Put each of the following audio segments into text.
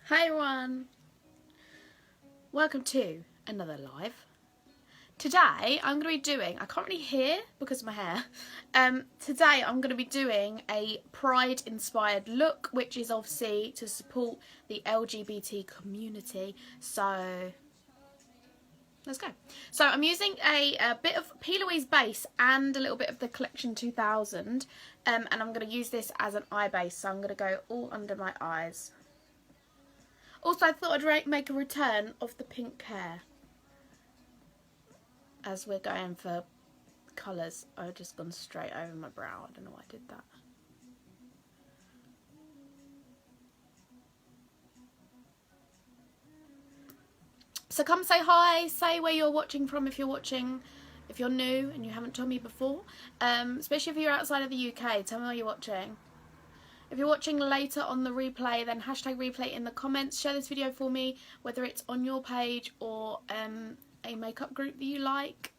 Hi everyone, welcome to another live. Today I'm going to be doing, I can't really hear because of my hair, today I'm going to be doing a Pride inspired look, which is obviously to support the LGBT community, so let's go. So I'm using a bit of P. Louise base and a little bit of the Collection 2000, and I'm going to use this as an eye base, so I'm going to go all under my eyes. Also, I thought I'd make a return of the pink hair. As we're going for colours, I've just gone straight over my brow. I don't know why I did that. So come say hi, say where you're watching from if you're new and you haven't told me before. Especially if you're outside of the UK, tell me where you're watching. If you're watching later on the replay, then hashtag replay in the comments. Share this video for me, whether it's on your page or a makeup group that you like.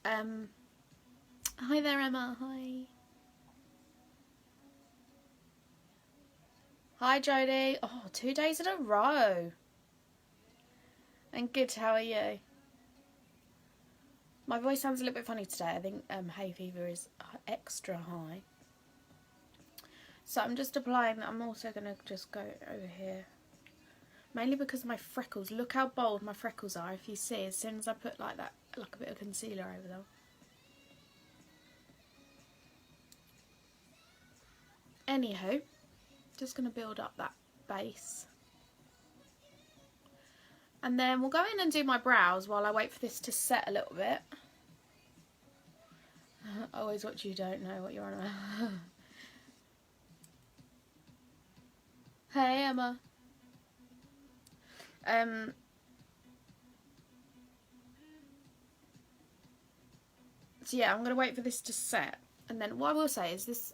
Hi there, Emma. Hi. Hi, Jodie. Oh, 2 days in a row. And good, how are you? My voice sounds a little bit funny today. I think hay fever is extra high. So I'm just applying that. I'm also going to just go over here. Mainly because of my freckles. Look how bold my freckles are. If you see, as soon as I put like that, like a bit of concealer over them. Anywho, just going to build up that base. And then we'll go in and do my brows while I wait for this to set a little bit. Always what you don't know what you're on about. Hey, Emma. So yeah, I'm going to wait for this to set. And then what I will say is this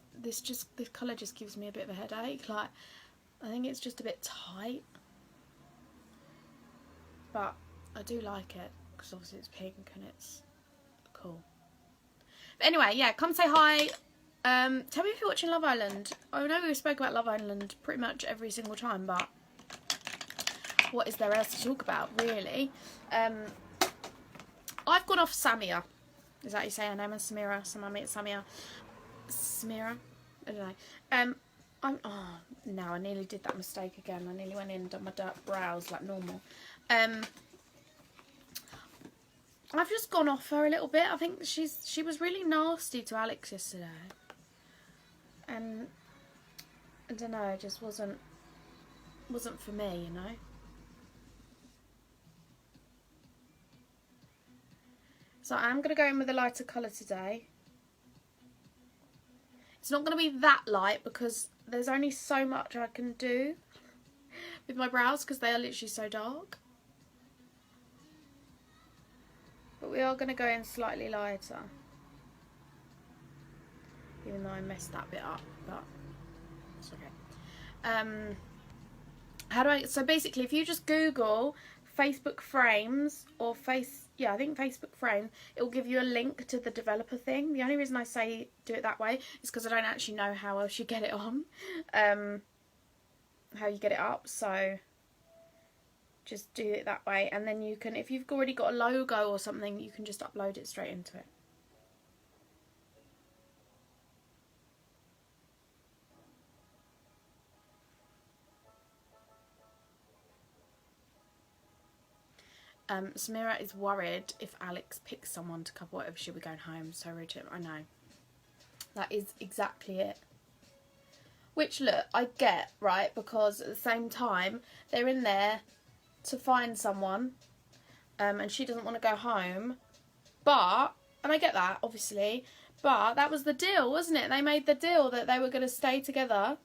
colour just gives me a bit of a headache. Like, I think it's just a bit tight. But I do like it because obviously it's pink and it's cool. But anyway, yeah, come say hi. Tell me if you're watching Love Island. I know we spoke about Love Island pretty much every single time, but what is there else to talk about, really? I've gone off Samia. Is that how you say her name? Samira? Samia? Samira? I don't know. No, I nearly did that mistake again. I nearly went in and done my dark brows like normal. I've just gone off her a little bit. I think she was really nasty to Alex yesterday. And I don't know, it just wasn't for me, you know. So I'm going to go in with a lighter colour today. It's not going to be that light because there's only so much I can do with my brows because they are literally so dark. But we are going to go in slightly lighter. Even though I messed that bit up, but it's okay. So basically if you just Google Facebook frames or I think Facebook frame, it will give you a link to the developer thing. The only reason I say do it that way is because I don't actually know how else you get it on, how you get it up, so just do it that way, and then you can, if you've already got a logo or something, you can just upload it straight into it. Samira is worried if Alex picks someone to cover whatever she'll be going home. So Richard, I know. That is exactly it. Which, look, I get, right? Because at the same time, they're in there to find someone. And she doesn't want to go home. But, and I get that, obviously. But that was the deal, wasn't it? They made the deal that they were going to stay together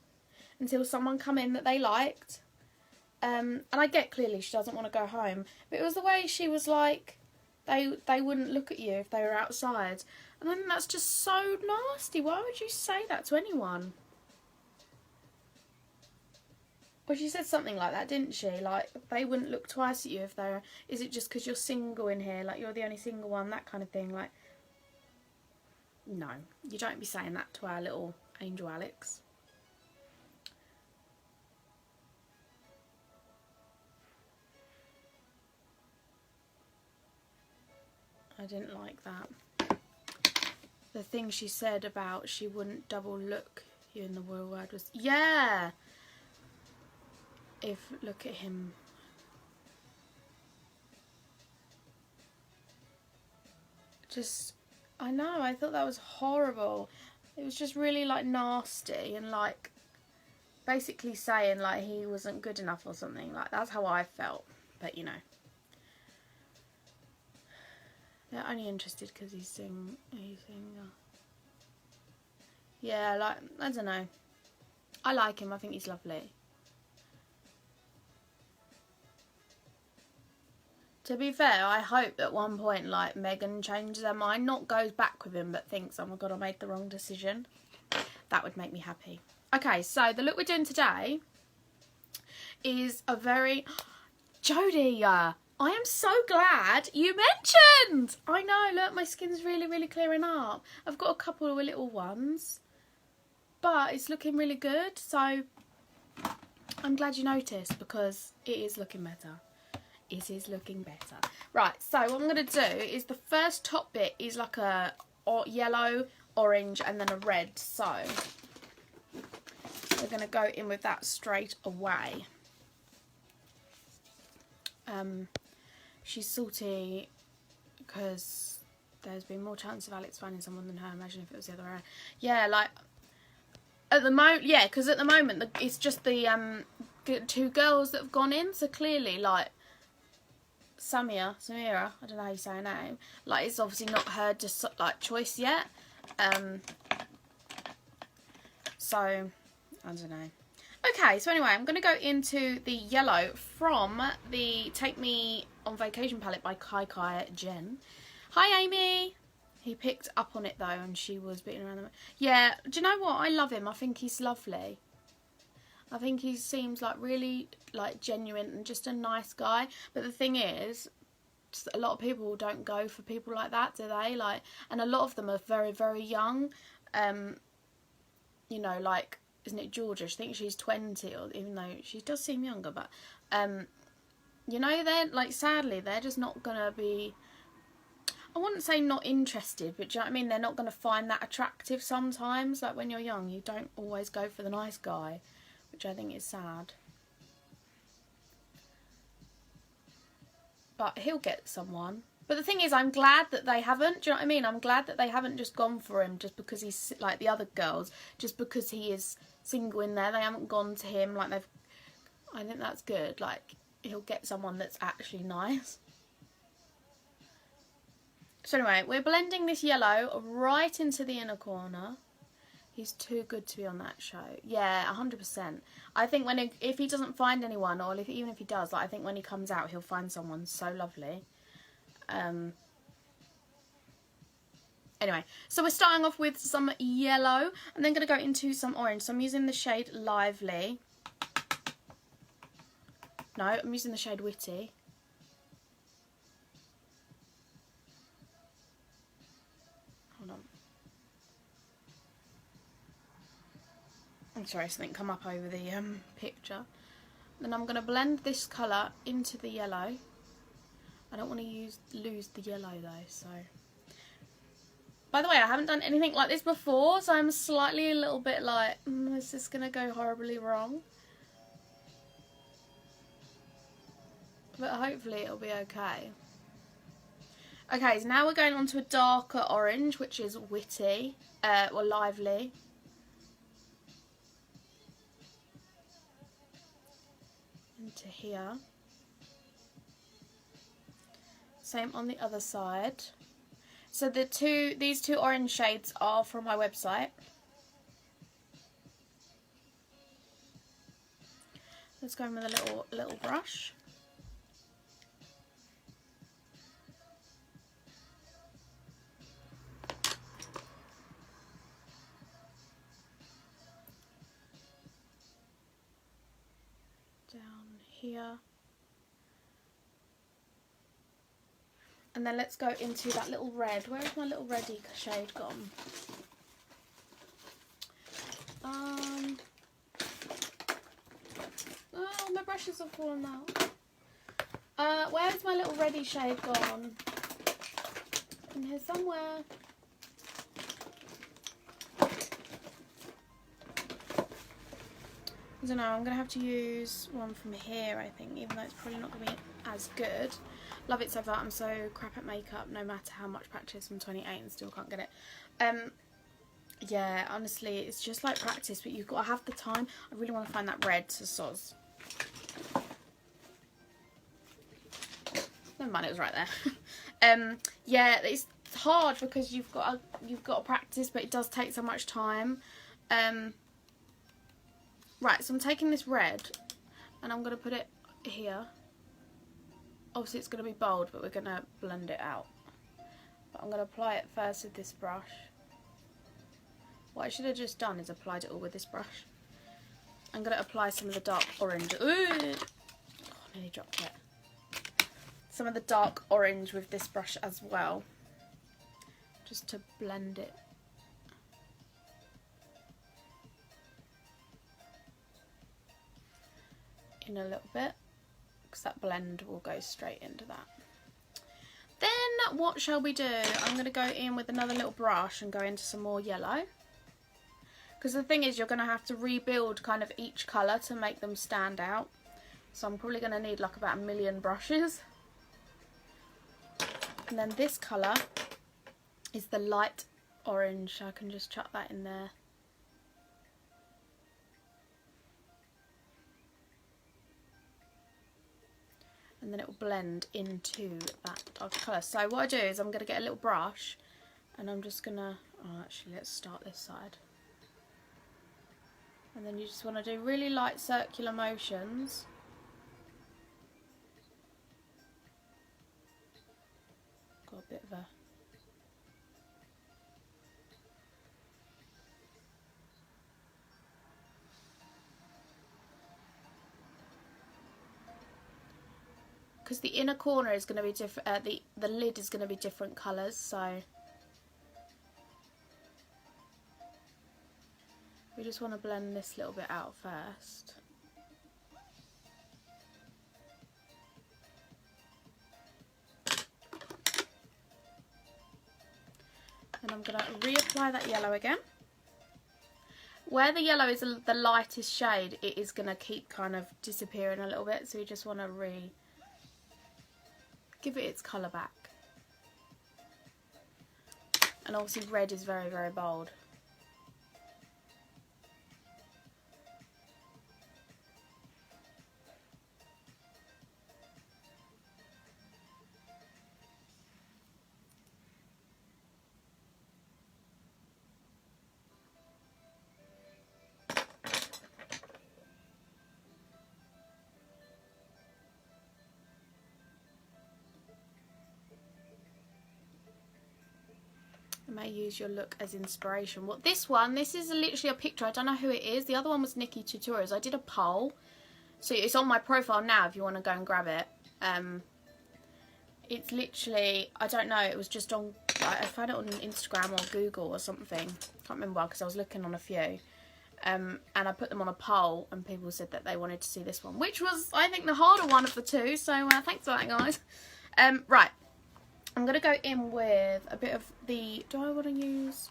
until someone come in that they liked. And I get clearly she doesn't want to go home, but it was the way she was like, they wouldn't look at you if they were outside, and I think that's just so nasty. Why would you say that to anyone? Well, she said something like that, didn't she? Like, they wouldn't look twice at you if they're, is it just because you're single in here, like you're the only single one, that kind of thing. Like, no, you don't be saying that to our little angel Alex. I didn't like that. The thing she said about she wouldn't double look you in the real world was, yeah. If, look at him. Just, I know, I thought that was horrible. It was just really, like, nasty and, like, basically saying, like, he wasn't good enough or something. Like, that's how I felt. But, you know. They're only interested because he's sing. Yeah, like, I don't know. I like him. I think he's lovely. To be fair, I hope at one point, like, Megan changes her mind. Not goes back with him, but thinks, oh my God, I made the wrong decision. That would make me happy. Okay, so the look we're doing today is a very... Jodie, I am so glad you mentioned. I know, look, my skin's really, really clearing up. I've got a couple of little ones, but it's looking really good. So I'm glad you noticed because it is looking better. It is looking better. Right, so what I'm going to do is the first top bit is like a yellow, orange, and then a red. So we're going to go in with that straight away. She's salty because there's been more chance of Alex finding someone than her. Imagine if it was the other way around. Yeah, like at the moment, yeah, because at the moment it's just the two girls that have gone in. So clearly, like Samira, I don't know how you say her name. Like it's obviously not her just like choice yet. So I don't know. Okay, so anyway, I'm going to go into the yellow from the Take Me on Vacation palette by Kai Jen. Hi, Amy. He picked up on it, though, and she was beating around the... Yeah, do you know what? I love him. I think he's lovely. I think he seems like really like genuine and just a nice guy. But the thing is, just a lot of people don't go for people like that, do they? Like, and a lot of them are very, very young. You know, like... Isn't it Georgia? I think she's 20, or even though she does seem younger, but you know, they're like, sadly, they're just not gonna be, I wouldn't say not interested, but do you know what I mean? They're not gonna find that attractive sometimes. Like when you're young, you don't always go for the nice guy, which I think is sad. But he'll get someone. But the thing is, I'm glad that they haven't. Do you know what I mean? I'm glad that they haven't just gone for him just because he's like the other girls, just because he is single in there. They haven't gone to him like they've... I think that's good. Like, he'll get someone that's actually nice. So anyway, we're blending this yellow right into the inner corner. He's too good to be on that show. Yeah, 100%. I think if he doesn't find anyone, or even if he does, like I think when he comes out, he'll find someone so lovely. Anyway, so we're starting off with some yellow and then going to go into some orange. So I'm using the shade Lively. No, I'm using the shade Witty. Hold on. I'm sorry, something come up over the picture. Then I'm going to blend this colour into the yellow. I don't want to lose the yellow though, so... By the way, I haven't done anything like this before, so I'm slightly a little bit like, is this going to go horribly wrong? But hopefully it'll be okay. Okay, so now we're going on to a darker orange, which is Witty, or Lively. Into here. Same on the other side. So these two orange shades are from my website. Let's go in with a little brush. Down here. And then let's go into that little red. Where is my little reddy shade gone? Oh, my brushes have fallen out. Where's my little reddy shade gone? in here somewhere. I don't know, I'm going to have to use one from here, I think, even though it's probably not going to be as good. Love it so far. I'm so crap at makeup, no matter how much practice. I'm 28 and still can't get it. Yeah, honestly, it's just like practice, but you've got to have the time. I really want to find that red to soz. Never mind, it was right there. Yeah, it's hard because you've got to practice, but it does take so much time. Right, so I'm taking this red and I'm going to put it here. Obviously it's going to be bold, but we're going to blend it out. But I'm going to apply it first with this brush. What I should have just done is applied it all with this brush. I'm going to apply some of the dark orange. Ooh! Oh, I nearly dropped it. Some of the dark orange with this brush as well. Just to blend it. In a little bit, because that blend will go straight into that. Then what shall we do? I'm going to go in with another little brush and go into some more yellow, because the thing is you're going to have to rebuild kind of each colour to make them stand out, so I'm probably going to need like about 1 million brushes. And then this colour is the light orange, so I can just chuck that in there. And then it will blend into that dark colour. So what I do is I'm going to get a little brush and I'm just going to, oh actually let's start this side. And then you just want to do really light circular motions. Got a bit of a... because the inner corner is going to be different, the lid is going to be different colours, so we just want to blend this little bit out first. And I'm going to reapply that yellow again. Where the yellow is the lightest shade, it is going to keep kind of disappearing a little bit, so you just want to give it its colour back. And obviously red is very, very bold. I may use your look as inspiration. Well, this is literally a picture. I don't know who it is. The other one was Nikki Tutorials. I did a poll. So it's on my profile now if you want to go and grab it. It's literally, I don't know, it was just on, I found it on Instagram or Google or something. Can't remember because I was looking on a few. And I put them on a poll and people said that they wanted to see this one, which was, I think, the harder one of the two. So thanks for that, guys. Right. I'm going to go in with a bit of the, do I want to use,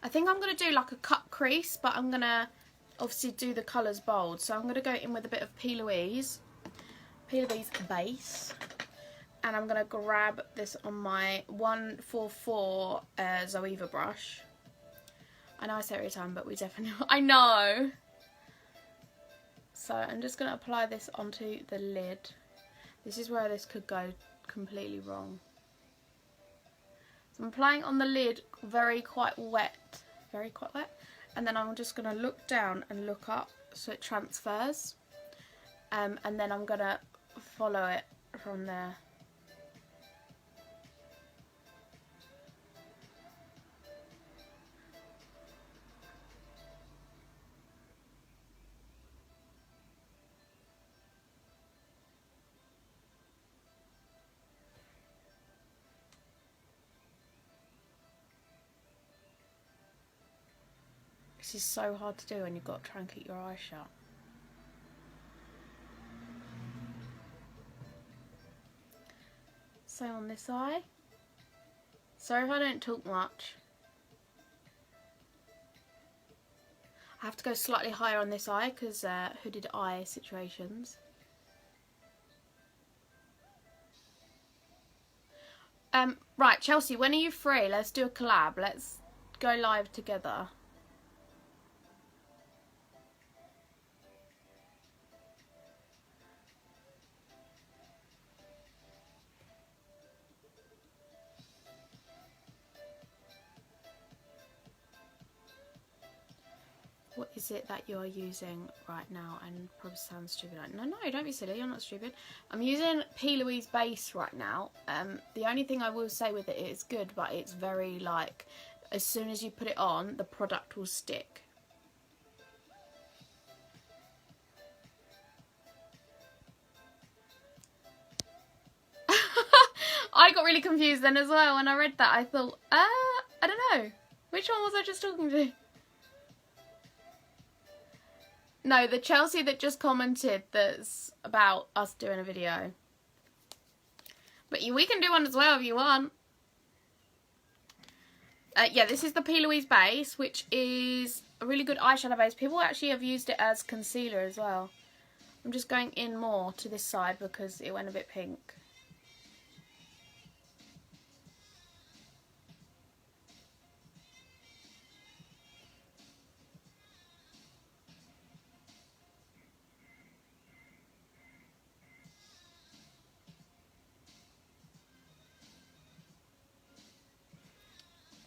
I think I'm going to do like a cut crease, but I'm going to obviously do the colours bold. So I'm going to go in with a bit of P. Louise base, and I'm going to grab this on my 144 Zoeva brush. I know I say it every time, but we definitely, I know. So I'm just going to apply this onto the lid. This is where this could go completely wrong. So I'm applying on the lid quite wet, and then I'm just going to look down and look up so it transfers, and then I'm going to follow it from there. This is so hard to do when you've got to try and keep your eyes shut. Same on this eye. Sorry if I don't talk much. I have to go slightly higher on this eye because hooded eye situations. Right, Chelsea, when are you free? Let's do a collab. Let's go live together. What is it that you're using right now? And probably sounds stupid. Like, no, don't be silly. You're not stupid. I'm using P. Louise base right now. The only thing I will say with it is good, but it's very like, as soon as you put it on, the product will stick. I got really confused then as well when I read that. I thought, I don't know. Which one was I just talking to? No, the Chelsea that just commented that's about us doing a video. But we can do one as well if you want. Yeah, this is the P. Louise base, which is a really good eyeshadow base. People actually have used it as concealer as well. I'm just going in more to this side because it went a bit pink.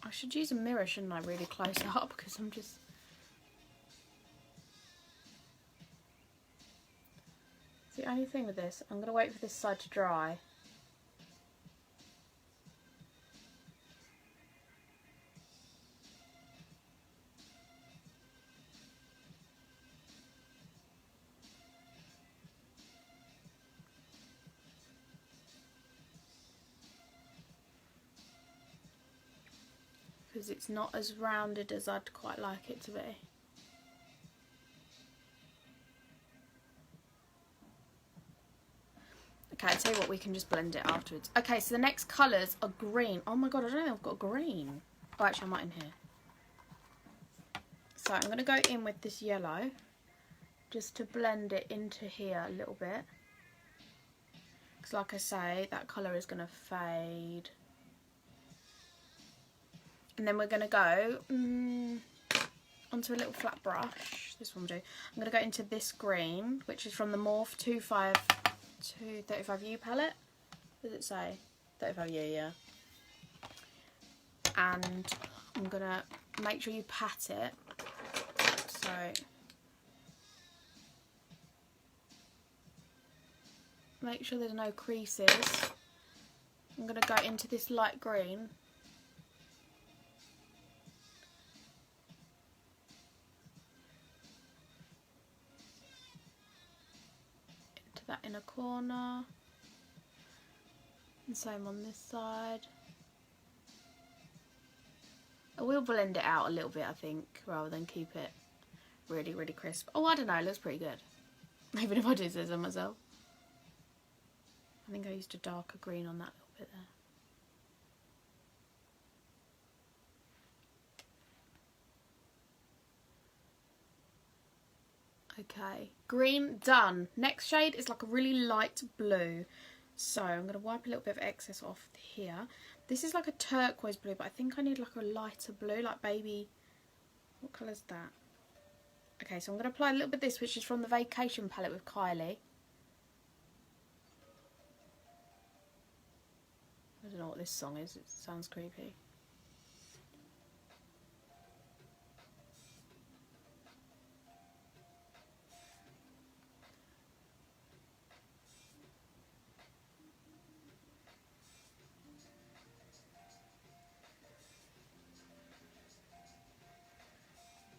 I should use a mirror, shouldn't I, really close up, because I'm just... It's the only thing with this. I'm going to wait for this side to dry. Because it's not as rounded as I'd quite like it to be. Okay, I'll tell you what, we can just blend it afterwards. Okay, so the next colours are green. Oh my god, I don't know if I've got green. Oh, actually, I might in here. So I'm going to go in with this yellow, just to blend it into here a little bit. Because like I say, that colour is going to fade. And then we're going to go onto a little flat brush. This one will do. I'm going to go into this green, which is from the Morphe 35U palette. What does it say? 35U, yeah. And I'm going to make sure you pat it. So make sure there's no creases. I'm going to go into this light green. That inner corner, and same on this side. I will blend it out a little bit, I think, rather than keep it really, really crisp. Oh, I don't know, it looks pretty good. Even if I do say so myself. I think I used a darker green on that little bit there. Okay, green done. Next shade is like a really light blue. So I'm going to wipe a little bit of excess off here. This is like a turquoise blue, but I think I need like a lighter blue, like baby... What colour is that? Okay, so I'm going to apply a little bit of this, which is from the Vacation palette with Kylie. I don't know what this song is, it sounds creepy.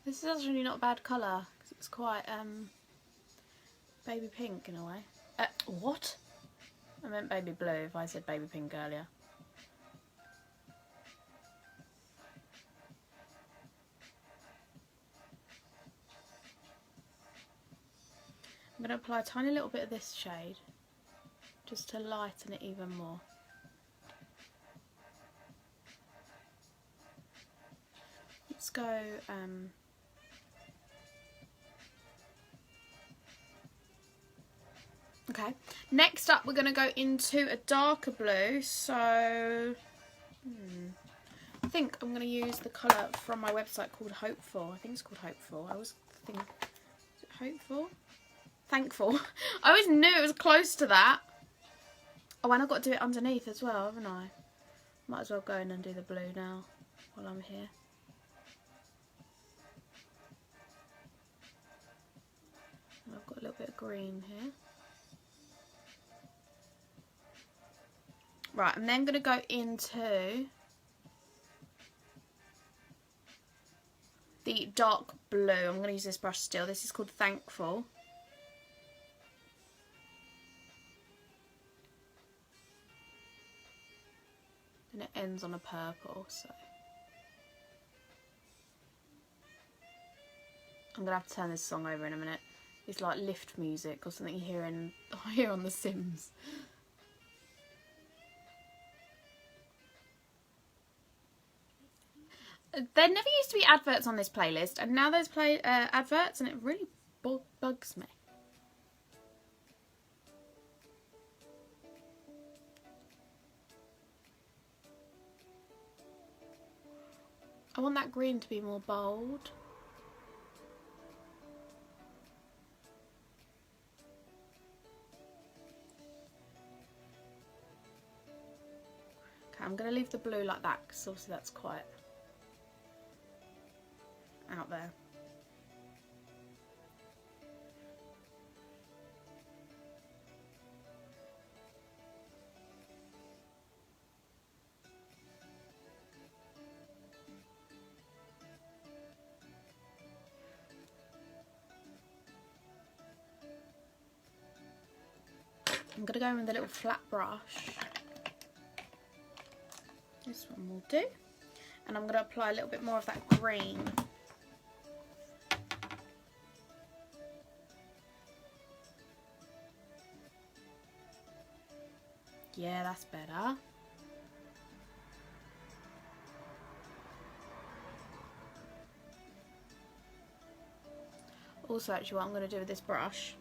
This is actually not a bad colour, because it's quite baby pink in a way. What? I meant baby blue if I said baby pink earlier. I'm going to apply a tiny little bit of this shade, just to lighten it even more. let's go okay, next up we're going to go into a darker blue, so I think I'm going to use the colour from my website called Hopeful. I think it's called Hopeful. I always think, is it Hopeful? Thankful. I always knew it was close to that. Oh, and I've got to do it underneath as well, haven't I? Might as well go in and do the blue now while I'm here. I've got a little bit of green here. Right, I'm then going to go into the dark blue. I'm going to use this brush still. This is called Thankful. And it ends on a purple, so I'm going to have to turn this song over in a minute. It's like lift music or something you hear on The Sims. There never used to be adverts on this playlist, and now there's adverts, and it really bugs me. I want that green to be more bold. Okay, I'm going to leave the blue like that, because obviously that's quite out there. I'm going to go in with a little flat brush. This one will do. And I'm going to apply a little bit more of that green. Yeah, that's better. Also, actually, what I'm going to do with this brush,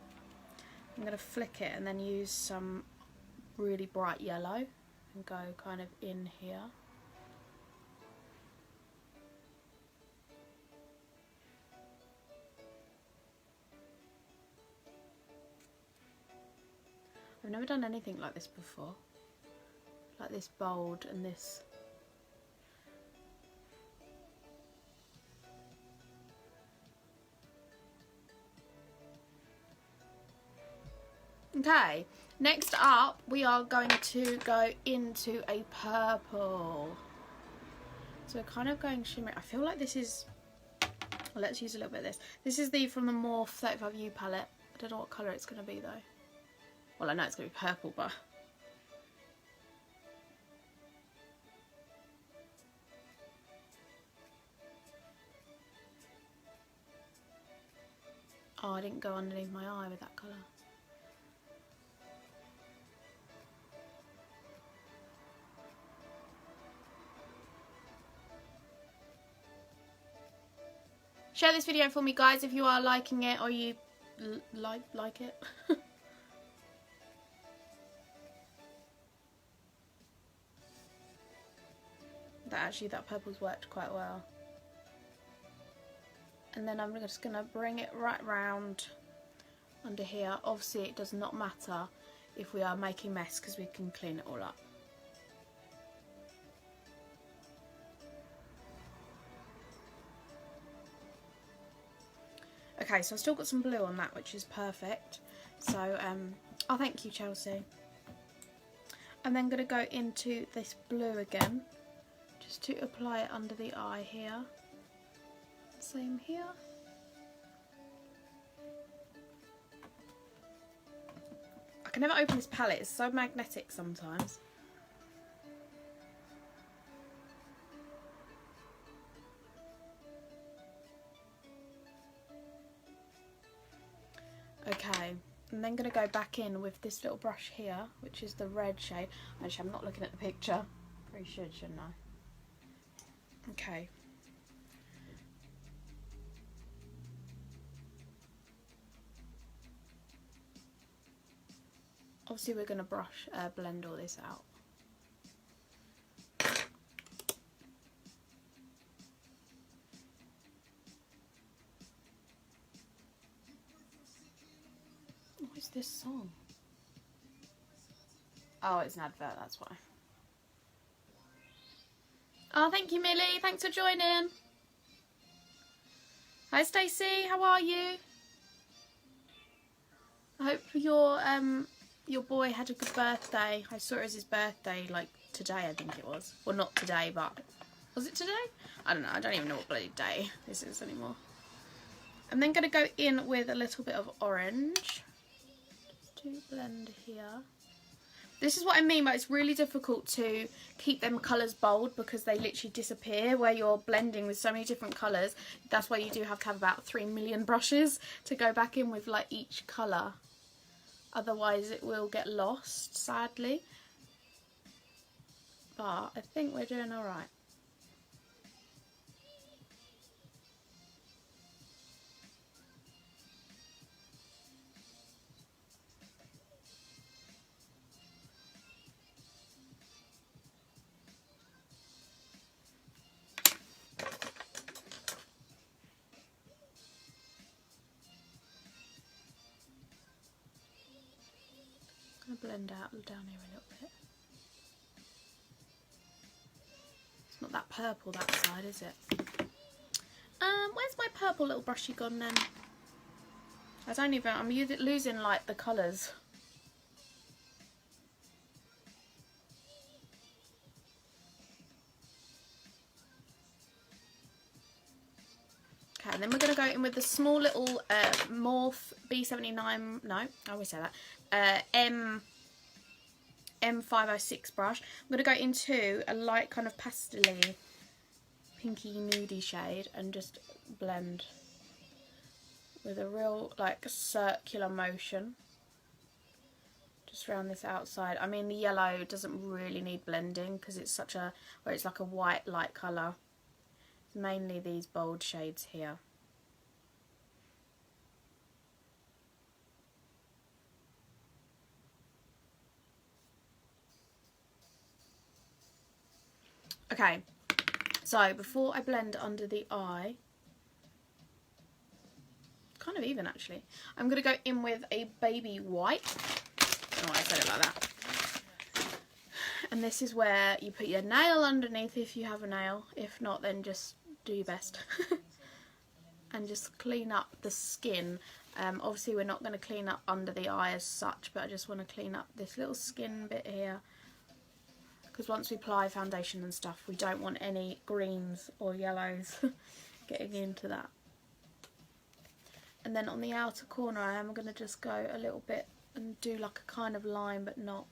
I'm going to flick it and then use some really bright yellow and go kind of in here. I've never done anything like this before. Like this bold and this. Okay, next up we are going to go into a purple. So we're kind of going shimmery. I feel like this is, well, let's use a little bit of this. This is from the Morph 35U palette. I don't know what colour it's going to be though. Well, I know it's going to be purple, but oh, I didn't go underneath my eye with that colour. Share this video for me, guys, if you are liking it or you like it. That purple's worked quite well. And then I'm just going to bring it right round under here. Obviously it does not matter if we are making mess because we can clean it all up. Okay, so I've still got some blue on that, which is perfect. So, oh, thank you, Chelsea. I'm then going to go into this blue again, just to apply it under the eye here. Same here. I can never open this palette, it's so magnetic sometimes. Okay, I'm then going to go back in with this little brush here, which is the red shade. Actually, I'm not looking at the picture. Pretty should, shouldn't I? Okay. Obviously we're going to blend all this out. What is this song? Oh, it's an advert, that's why. Oh, thank you, Millie. Thanks for joining. Hi, Stacey. How are you? I hope your boy had a good birthday. I saw it was his birthday, like, today, I think it was. Well, not today, but... Was it today? I don't know. I don't even know what bloody day this is anymore. I'm then going to go in with a little bit of orange. Just to blend here. This is what I mean by it's really difficult to keep them colours bold because they literally disappear where you're blending with so many different colours. That's why you do have to have about 3 million brushes to go back in with like each colour. Otherwise it will get lost, sadly. But I think we're doing alright. Blend out down here a little bit. It's not that purple that side, is it? Where's my purple little brushy gone then? I'm losing like the colours. Okay, and then we're going to go in with the small little Morph B79, no, I always say that, M506 brush. I'm going to go into a light kind of pastel-y, pinky nudie shade and just blend with a real like circular motion just around this outside. I mean the yellow doesn't really need blending because it's such a, where it's like a white light colour. It's mainly these bold shades here. Okay, so before I blend under the eye, kind of even actually, I'm going to go in with a baby white. I don't know why I said it like that. And this is where you put your nail underneath if you have a nail. If not, then just do your best. And just clean up the skin. Obviously we're not going to clean up under the eye as such, but I just want to clean up this little skin bit here. Because once we apply foundation and stuff, we don't want any greens or yellows getting into that. And then on the outer corner I am going to just go a little bit and do like a kind of line, but not.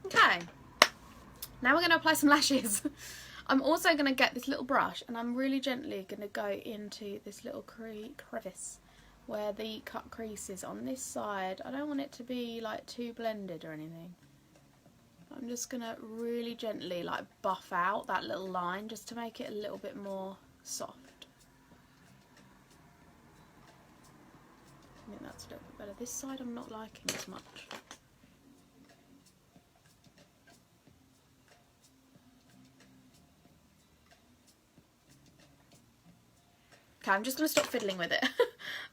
Okay, now we're going to apply some lashes. I'm also going to get this little brush and I'm really gently going to go into this little crevice where the cut crease is on this side. I don't want it to be like too blended or anything. I'm just going to really gently like buff out that little line just to make it a little bit more soft. I think that's a little bit better. This side I'm not liking as much. Okay, I'm just going to stop fiddling with it.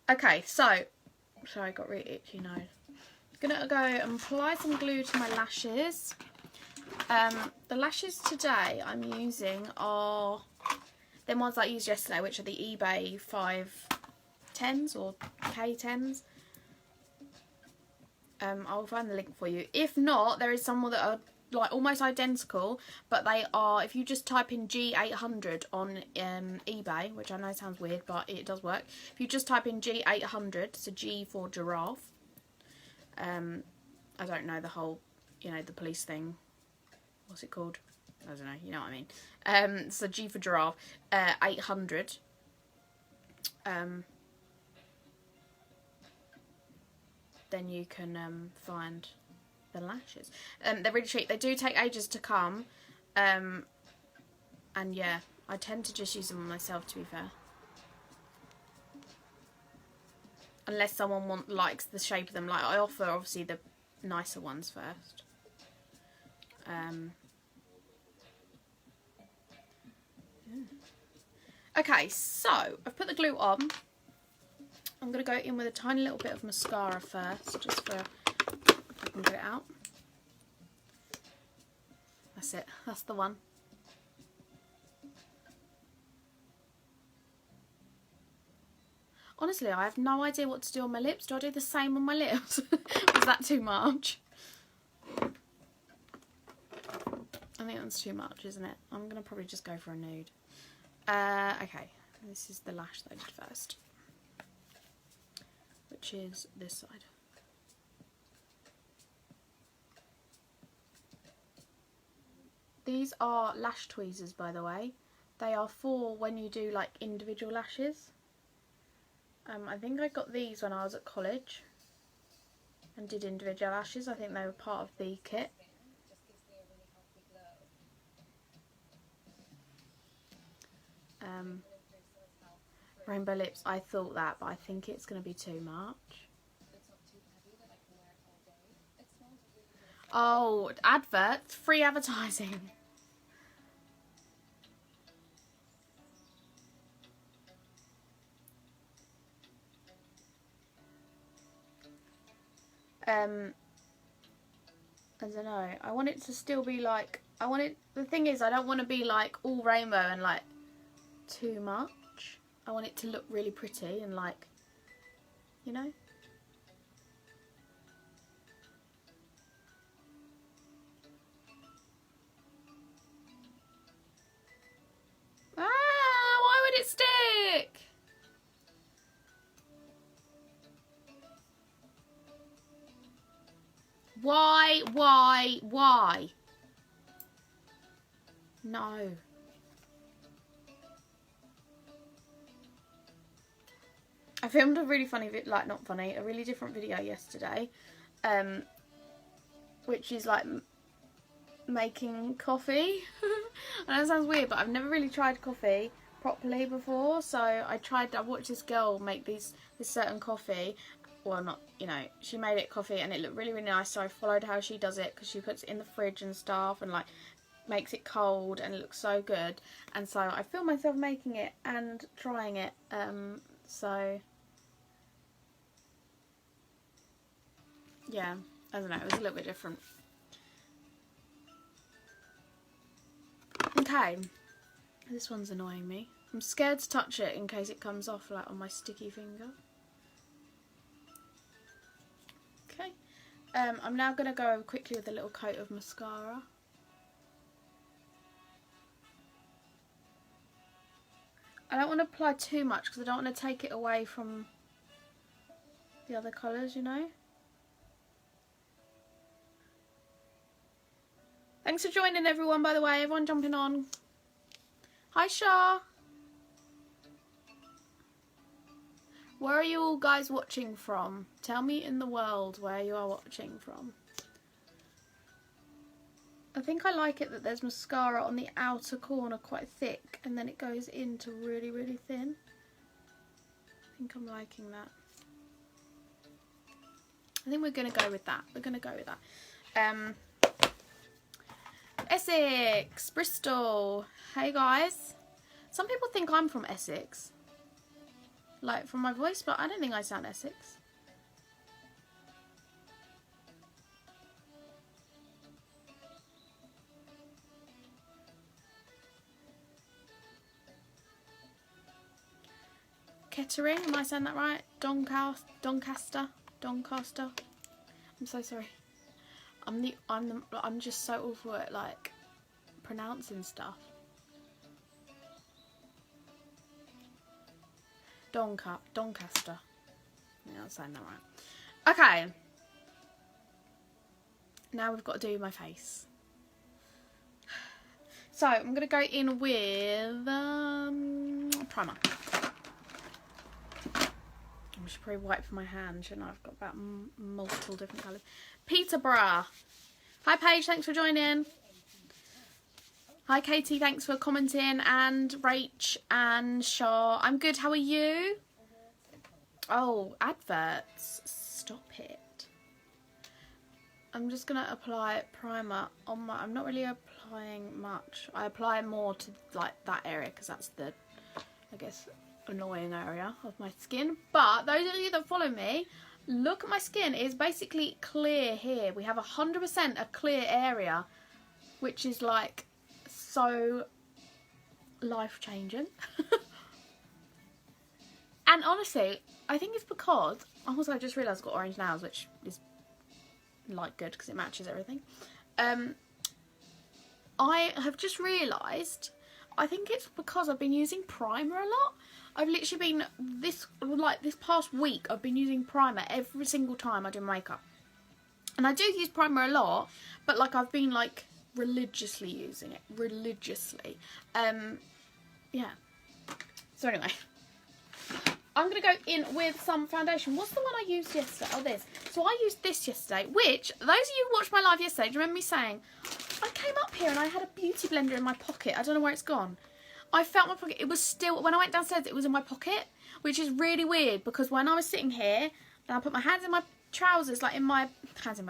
Okay, so, sorry, I got really itchy nose. I'm going to go and apply some glue to my lashes. The lashes today I'm using are the ones I used yesterday, which are the eBay 510s or K10s. I'll find the link for you. If not, there is some more that are like almost identical, but they are, if you just type in G800 on eBay, which I know sounds weird, but it does work. If you just type in G800, so G for giraffe. I don't know the whole, you know, the police thing. What's it called? I don't know, you know what I mean. So G for giraffe, 800. Then you can find the lashes. They're really cheap. They do take ages to come. And yeah, I tend to just use them on myself, to be fair. Unless someone likes the shape of them. Like, I offer, obviously, the nicer ones first. Okay, so I've put the glue on. I'm going to go in with a tiny little bit of mascara first, just for, if I can get it out. That's it, that's the one. Honestly, I have no idea what to do on my lips. Do I do the same on my lips? Is that too much? I think that's too much, isn't it? I'm going to probably just go for a nude. Okay, this is the lash that I did first, which is this side. These are lash tweezers, by the way. They are for when you do like individual lashes. I think I got these when I was at college and did individual lashes. I think they were part of the kit. Rainbow lips, I thought that, but I think it's going to be too much. Oh, adverts, free advertising. I don't know. I want it to still be like, the thing is, I don't want to be like all rainbow and like too much. I want it to look really pretty and like, you know. Ah, why would it stick? Why? No. I filmed a really funny, not funny, a really different video yesterday, which is like making coffee. I know it sounds weird, but I've never really tried coffee properly before, so I watched this girl make this certain coffee. Well, not, you know, she made it coffee and it looked really, really nice, so I followed how she does it, because she puts it in the fridge and stuff and like makes it cold and it looks so good. And so I filmed myself making it and trying it, so yeah, I don't know, it was a little bit different. Okay, this one's annoying me. I'm scared to touch it in case it comes off like on my sticky finger. Okay, I'm now going to go over quickly with a little coat of mascara. I don't want to apply too much because I don't want to take it away from the other colours, you know. Thanks for joining, everyone, by the way. Everyone jumping on. Hi, Shah. Where are you all guys watching from? Tell me in the world where you are watching from. I think I like it that there's mascara on the outer corner quite thick and then it goes into really, really thin. I think I'm liking that. I think we're going to go with that. We're going to go with that. Essex, Bristol. Hey guys. Some people think I'm from Essex, like from my voice, but I don't think I sound Essex. Kettering, am I saying that right? Doncaster. I'm so sorry. I'm just so awful at like pronouncing stuff. Doncaster. Yeah, I'm saying that right. Okay. Now we've got to do my face. So I'm going to go in with primer. I should probably wipe my hand, shouldn't I? I've got about multiple different colours. Peterborough. Hi Paige, thanks for joining. Hi Katie, thanks for commenting. And Rach and Shaw. I'm good, how are you? Oh, adverts. Stop it. I'm just going to apply primer on my... I'm not really applying much. I apply more to like that area because that's the, I guess, annoying area of my skin. But those of you that follow me, look at my skin. It's basically clear here. We have 100% a clear area, which is like so life-changing. And honestly, I think it's because... Also, I just realised I've got orange nails, which is like good because it matches everything. I have just realised, I think it's because I've been using primer a lot. I've literally been, this past week, I've been using primer every single time I do makeup. And I do use primer a lot, but like I've been like religiously using it. Religiously. Yeah. So anyway. I'm going to go in with some foundation. What's the one I used yesterday? Oh, this. So I used this yesterday, which, those of you who watched my live yesterday, do you remember me saying, I came up here and I had a beauty blender in my pocket. I don't know where it's gone. I felt my pocket. It was still, when I went downstairs, it was in my pocket, which is really weird because when I was sitting here and I put my hands in my trousers, like in my, hands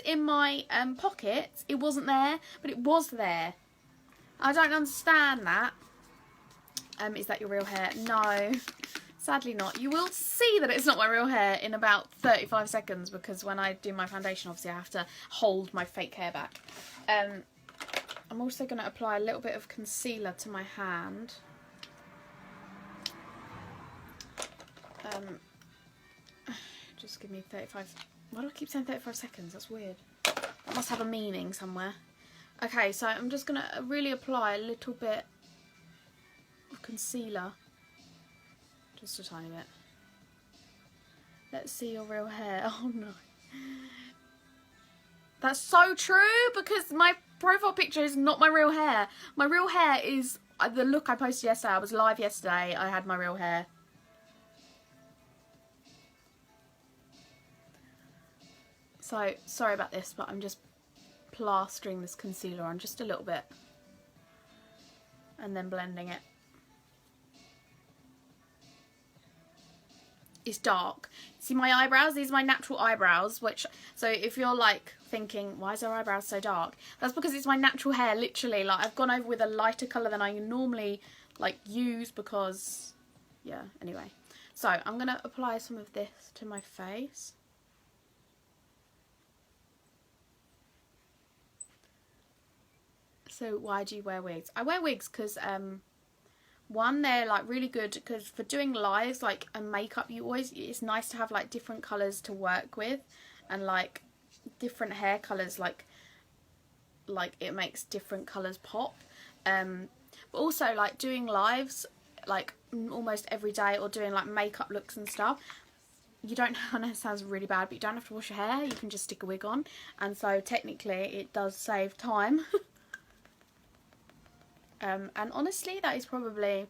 in my pockets, it wasn't there, but it was there. I don't understand that. Is that your real hair? No. Sadly not. You will see that it's not my real hair in about 35 seconds because when I do my foundation, obviously I have to hold my fake hair back. I'm also going to apply a little bit of concealer to my hand. Just give me 35... Why do I keep saying 35 seconds? That's weird. That must have a meaning somewhere. Okay, so I'm just going to really apply a little bit of concealer. Just a tiny bit. Let's see your real hair. Oh no. That's so true because my profile picture is not my real hair. My real hair is the look I posted yesterday. I was live yesterday. I had my real hair. So, sorry about this, but I'm just plastering this concealer on just a little bit. And then blending it. It's dark. See my eyebrows? These are my natural eyebrows, which, so if you're like thinking, why is her eyebrows so dark? That's because it's my natural hair, literally. Like I've gone over with a lighter colour than I normally like use because, yeah, anyway. So I'm going to apply some of this to my face. So why do you wear wigs? I wear wigs because, one, they're like really good because for doing lives like and makeup, you always, it's nice to have like different colours to work with and like different hair colours, like it makes different colours pop. But also like doing lives like almost every day or doing like makeup looks and stuff, you don't, I know it sounds really bad, but you don't have to wash your hair, you can just stick a wig on, and so technically it does save time. And honestly, that is probably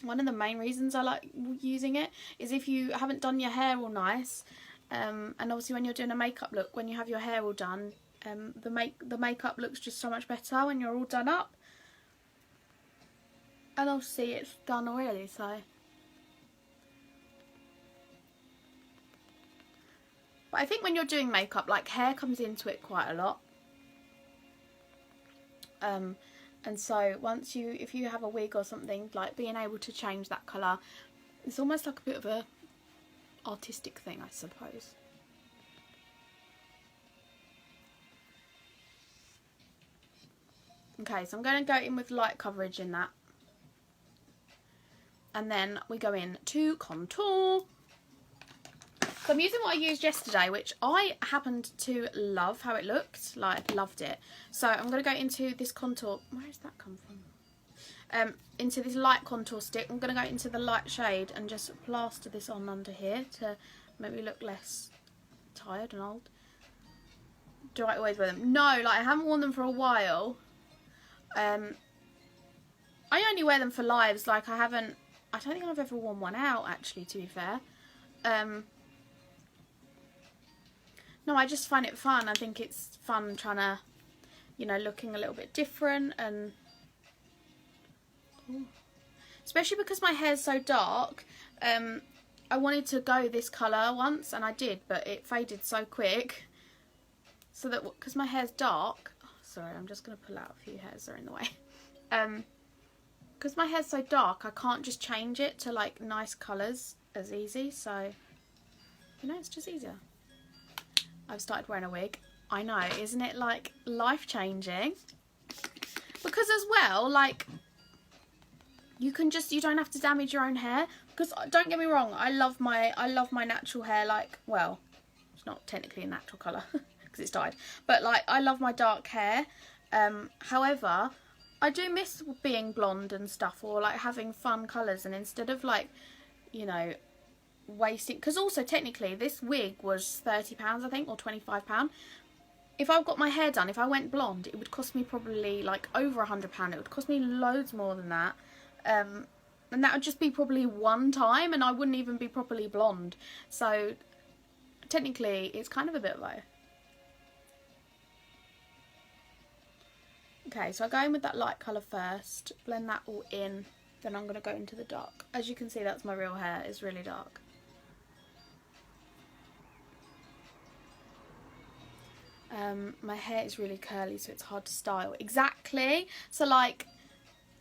one of the main reasons I like using it, is if you haven't done your hair all nice, and obviously when you're doing a makeup look, when you have your hair all done, the makeup looks just so much better when you're all done up. And obviously it's done already, so. But I think when you're doing makeup, like hair comes into it quite a lot. And so once you, if you have a wig or something, like being able to change that colour, it's almost like a bit of a artistic thing, I suppose. Okay, so I'm going to go in with light coverage in that. And then we go in to contour. So I'm using what I used yesterday, which I happened to love how it looked. Like, loved it. So I'm going to go into this contour. Where does that come from? Into this light contour stick. I'm going to go into the light shade and just plaster this on under here to make me look less tired and old. Do I always wear them? No, like I haven't worn them for a while. I only wear them for lives. Like, I don't think I've ever worn one out, actually, to be fair. No, I just find it fun. I think it's fun trying to, you know, looking a little bit different, and ooh, especially because my hair's so dark. I wanted to go this colour once, and I did, but it faded so quick. So that, because my hair's dark, oh, sorry, I'm just going to pull out a few hairs that are in the way. Because my hair's so dark, I can't just change it to like nice colours as easy. So, you know, it's just easier. I've started wearing a wig. I know, isn't it like life-changing? Because as well, like, you don't have to damage your own hair. Because don't get me wrong, I love my natural hair. Like, well, it's not technically a natural colour because it's dyed, but like, I love my dark hair. However, I do miss being blonde and stuff, or like having fun colours, and instead of like, you know, wasting, because also technically this wig was £30 I think, or £25. If I got my hair done, if I went blonde, it would cost me probably like over £100. It would cost me loads more than that. And that would just be probably one time, and I wouldn't even be properly blonde. So technically it's kind of a bit low. Okay, so I go in with that light colour first, blend that all in, then I'm going to go into the dark. As you can see, that's my real hair, it's really dark. My hair is really curly, so it's hard to style. Exactly. So like,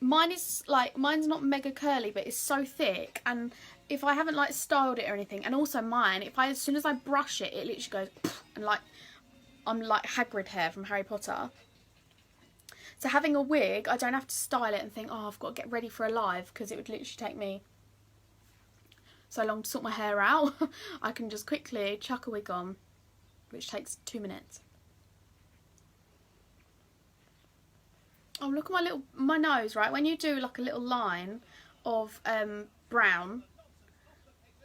mine's not mega curly, but it's so thick, and if I haven't like styled it or anything, and also mine, as soon as I brush it, it literally goes and like, I'm like Hagrid hair from Harry Potter. So having a wig, I don't have to style it and think, oh, I've got to get ready for a live, because it would literally take me so long to sort my hair out. I can just quickly chuck a wig on, which takes 2 minutes. Oh, look at my nose, right? When you do like a little line of brown,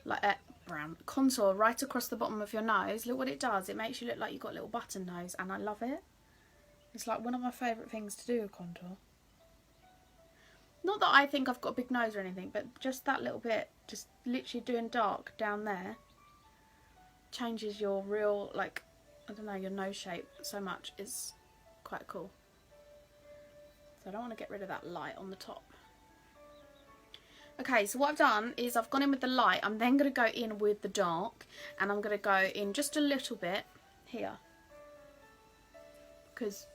like brown contour right across the bottom of your nose, look what it does. It makes you look like you've got a little button nose, and I love it. It's like one of my favourite things to do with contour. Not that I think I've got a big nose or anything, but just that little bit, just literally doing dark down there, changes your real, like, I don't know, your nose shape so much. It's quite cool. So I don't want to get rid of that light on the top. Okay, so what I've done is I've gone in with the light. I'm then going to go in with the dark, and I'm going to go in just a little bit here, because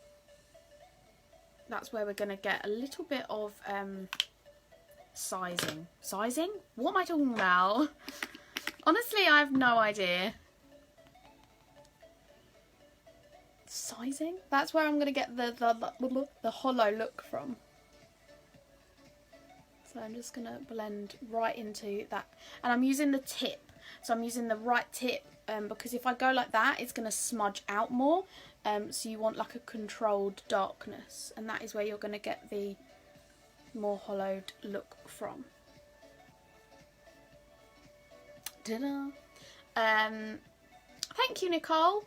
that's where we're going to get a little bit of sizing. Sizing? What am I talking about? Honestly, I have no idea. Sizing? That's where I'm going to get the hollow look from. So I'm just going to blend right into that. And I'm using the tip. So I'm using the right tip, because if I go like that, it's going to smudge out more. So you want like a controlled darkness. And that is where you're going to get the more hollowed look from. Ta-da! Thank you, Nicole.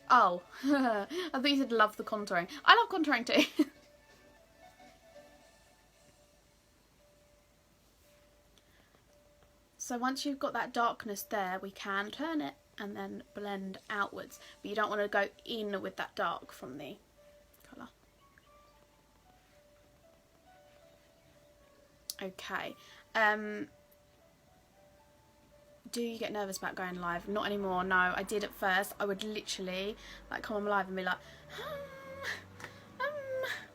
Oh, I thought you said love the contouring. I love contouring too. So once you've got that darkness there, we can turn it and then blend outwards. But you don't want to go in with that dark from the colour. Okay. Do you get nervous about going live? Not anymore, no. I did at first. I would literally like come on live and be like,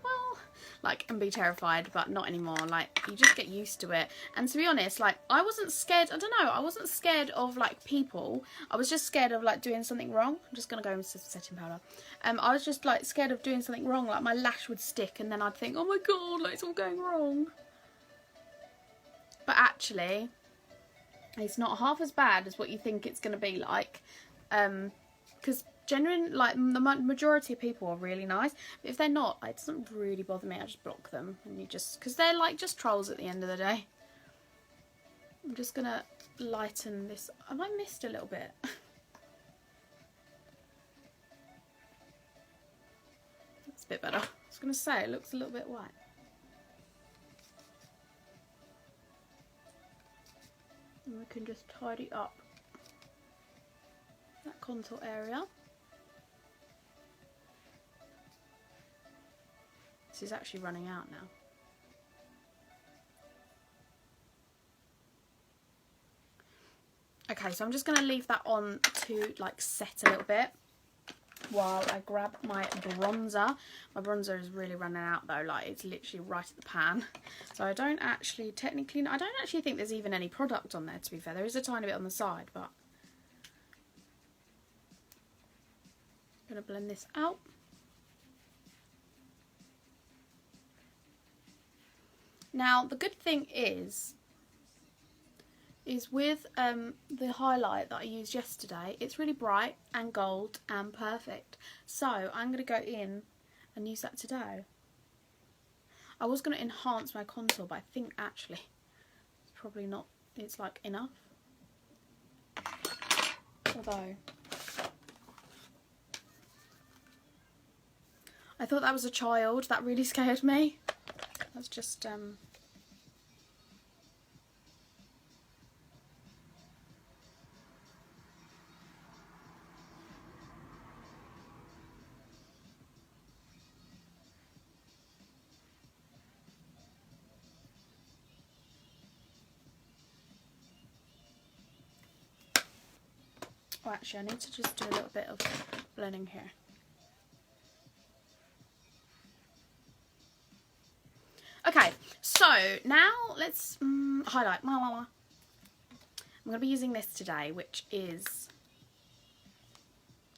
well, like, and be terrified, but not anymore. Like, you just get used to it. And to be honest, like, I wasn't scared. I don't know. I wasn't scared of like people. I was just scared of like doing something wrong. I'm just gonna go with setting powder. I was just like scared of doing something wrong. Like my lash would stick, and then I'd think, oh my god, like it's all going wrong. But actually, it's not half as bad as what you think it's going to be like, because genuinely, like, the majority of people are really nice. But if they're not, it doesn't really bother me. I just block them, and you just, because they're like just trolls at the end of the day. I'm just going to lighten this. Have I missed a little bit? It's a bit better. I was going to say, it looks a little bit white. And we can just tidy up that contour area. This is actually running out now. Okay, so I'm just going to leave that on to like set a little bit while I grab my bronzer. My bronzer is really running out though, like it's literally right at the pan. So I don't actually think there's even any product on there, to be fair. There is a tiny bit on the side, but I'm going to blend this out. Now the good thing is with the highlight that I used yesterday, it's really bright and gold and perfect. So I'm going to go in and use that today. I was going to enhance my contour, but I think actually it's probably not, it's like enough. Although I thought that was a child, that really scared me. That's just oh, actually I need to just do a little bit of blending here. Okay, so now let's highlight. I'm going to be using this today, which is,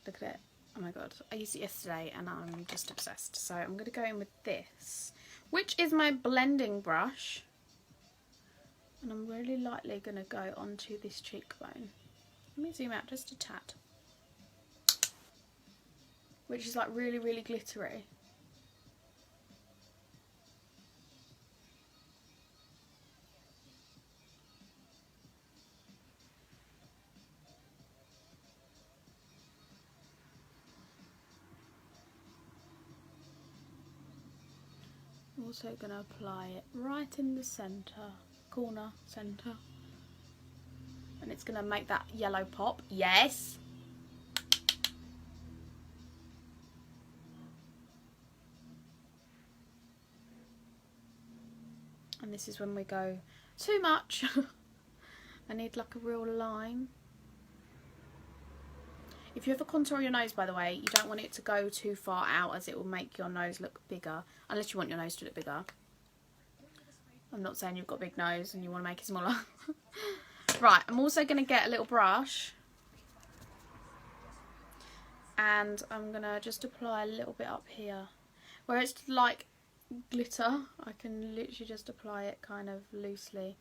look at it, oh my god, I used it yesterday and I'm just obsessed. So I'm going to go in with this, which is my blending brush, and I'm really lightly going to go onto this cheekbone. Let me zoom out just a tad, which is like really, really glittery. I'm also going to apply it right in the corner centre, and it's going to make that yellow pop. Yes! And this is when we go too much. I need like a real line. If you ever contour your nose, by the way, you don't want it to go too far out, as it will make your nose look bigger. Unless you want your nose to look bigger. I'm not saying you've got a big nose and you want to make it smaller. Right, I'm also going to get a little brush. And I'm going to just apply a little bit up here. Where it's like glitter, I can literally just apply it kind of loosely.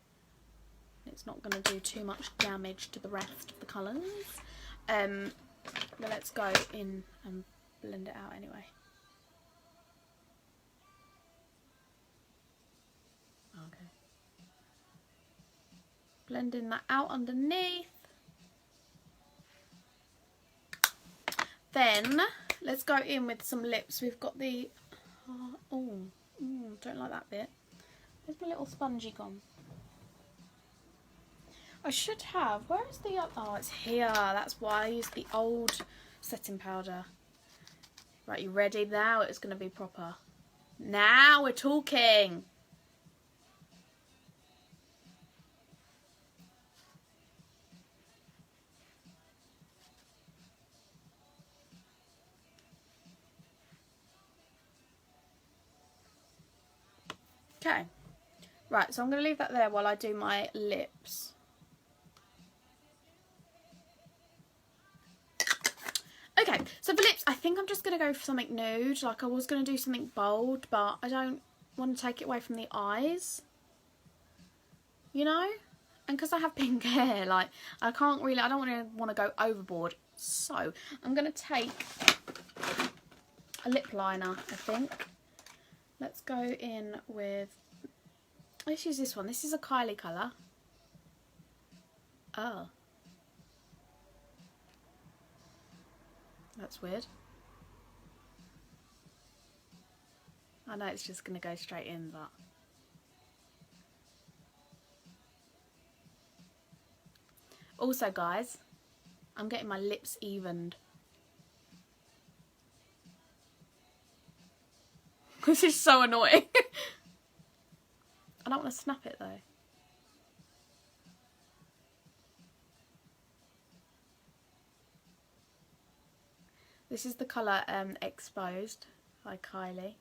It's not going to do too much damage to the rest of the colours. But let's go in and blend it out anyway. Okay. Blending that out underneath. Then let's go in with some lips. We've got the don't like that bit. Where's my little spongy gone? I should have. Where is the other? Oh, it's here. That's why I used the old setting powder. Right, you ready now? It's going to be proper. Now we're talking. Okay. Right, so I'm going to leave that there while I do my lips. Okay, so for lips, I think I'm just going to go for something nude. Like, I was going to do something bold, but I don't want to take it away from the eyes. You know? And because I have pink hair, like, I don't really want to go overboard. So, I'm going to take a lip liner, I think. Let's go in with, let's use this one. This is a Kylie colour. Oh. That's weird. I know it's just going to go straight in, but... Also, guys, I'm getting my lips evened. This is so annoying. I don't want to snap it, though. This is the colour Exposed by Kylie.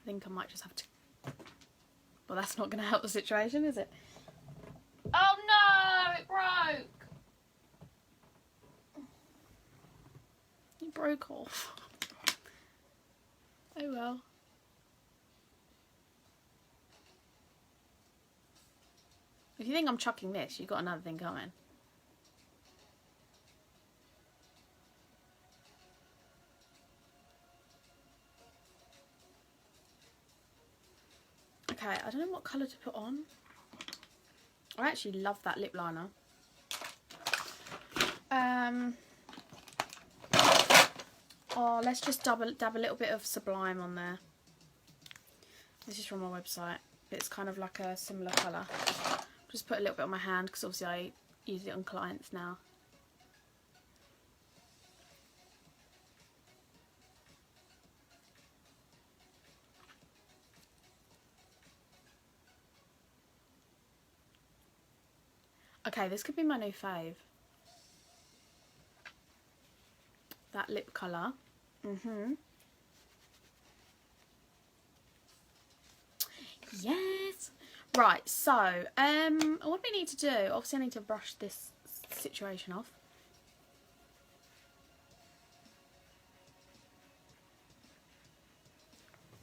I think I might just have to... Well, that's not going to help the situation, is it? Oh no! It broke! It broke off. Oh well. If you think I'm chucking this, you've got another thing coming. Okay, I don't know what colour to put on. I actually love that lip liner. Oh, let's just dab a little bit of Sublime on there. This is from my website. It's kind of like a similar colour. Just put a little bit on my hand because obviously I use it on clients now. Okay, this could be my new fave. That lip colour. Yes. Right, so, what do we need to do? Obviously I need to brush this situation off.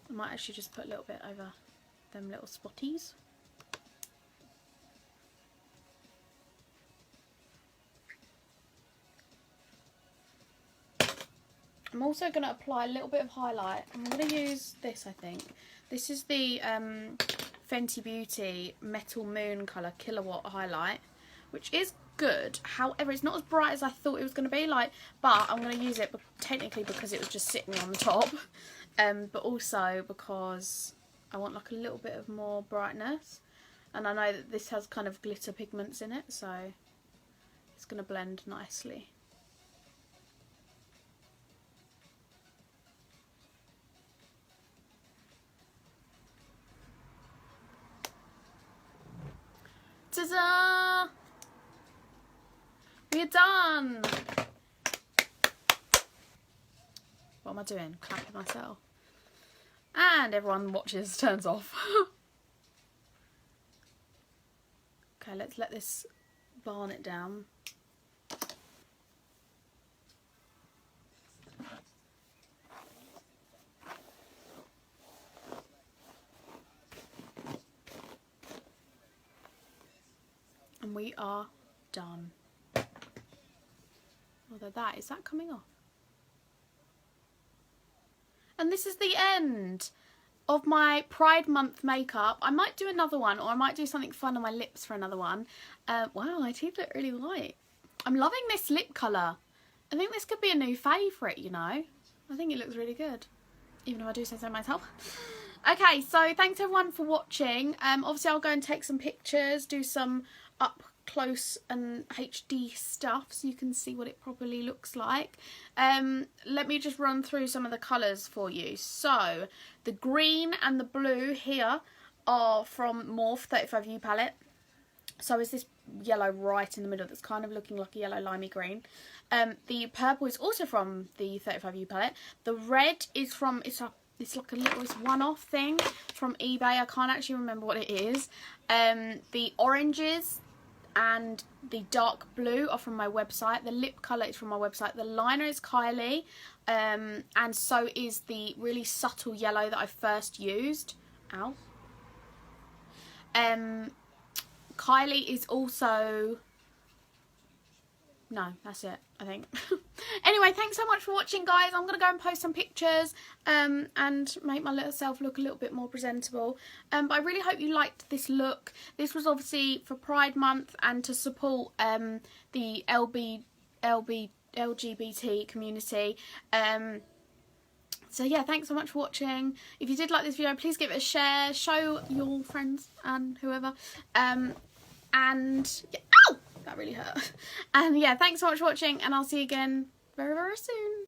I might actually just put a little bit over them little spotties. I'm also going to apply a little bit of highlight. I'm going to use this, I think. This is the Fenty Beauty Metal Moon colour Kilowatt highlight, which is good. However, it's not as bright as I thought it was going to be. But I'm going to use it technically because it was just sitting on the top, but also because I want like a little bit of more brightness. And I know that this has kind of glitter pigments in it, so it's going to blend nicely. Ta-da! We're done! What am I doing? Clapping myself. And everyone watches, turns off. Okay, let's let this varnish down. And we are done. Although is that coming off? And this is the end of my Pride Month makeup. I might do another one, or I might do something fun on my lips for another one. Wow, my teeth look really white. I'm loving this lip colour. I think this could be a new favourite, you know. I think it looks really good, even if I do say so myself. Okay, so thanks everyone for watching. Obviously I'll go and take some pictures, do some up close and HD stuff so you can see what it properly looks like. Let me just run through some of the colours for you. So the green and the blue here are from Morphe 35U palette. So is this yellow right in the middle that's kind of looking like a yellow limey green. The purple is also from the 35U palette. The red is from, it's like a little, it's one-off thing from eBay. I can't actually remember what it is. The oranges and the dark blue are from my website. The lip colour is from my website. The liner is Kylie, and so is the really subtle yellow that I first used Ow. Kylie is also... No, that's it, I think. Anyway, thanks so much for watching, guys. I'm going to go and post some pictures and make my little self look a little bit more presentable. But I really hope you liked this look. This was obviously for Pride Month and to support the LGBT community. So yeah, thanks so much for watching. If you did like this video, please give it a share. Show your friends and whoever. And yeah, ow! That really hurt. And yeah, thanks so much for watching, and I'll see you again very, very soon.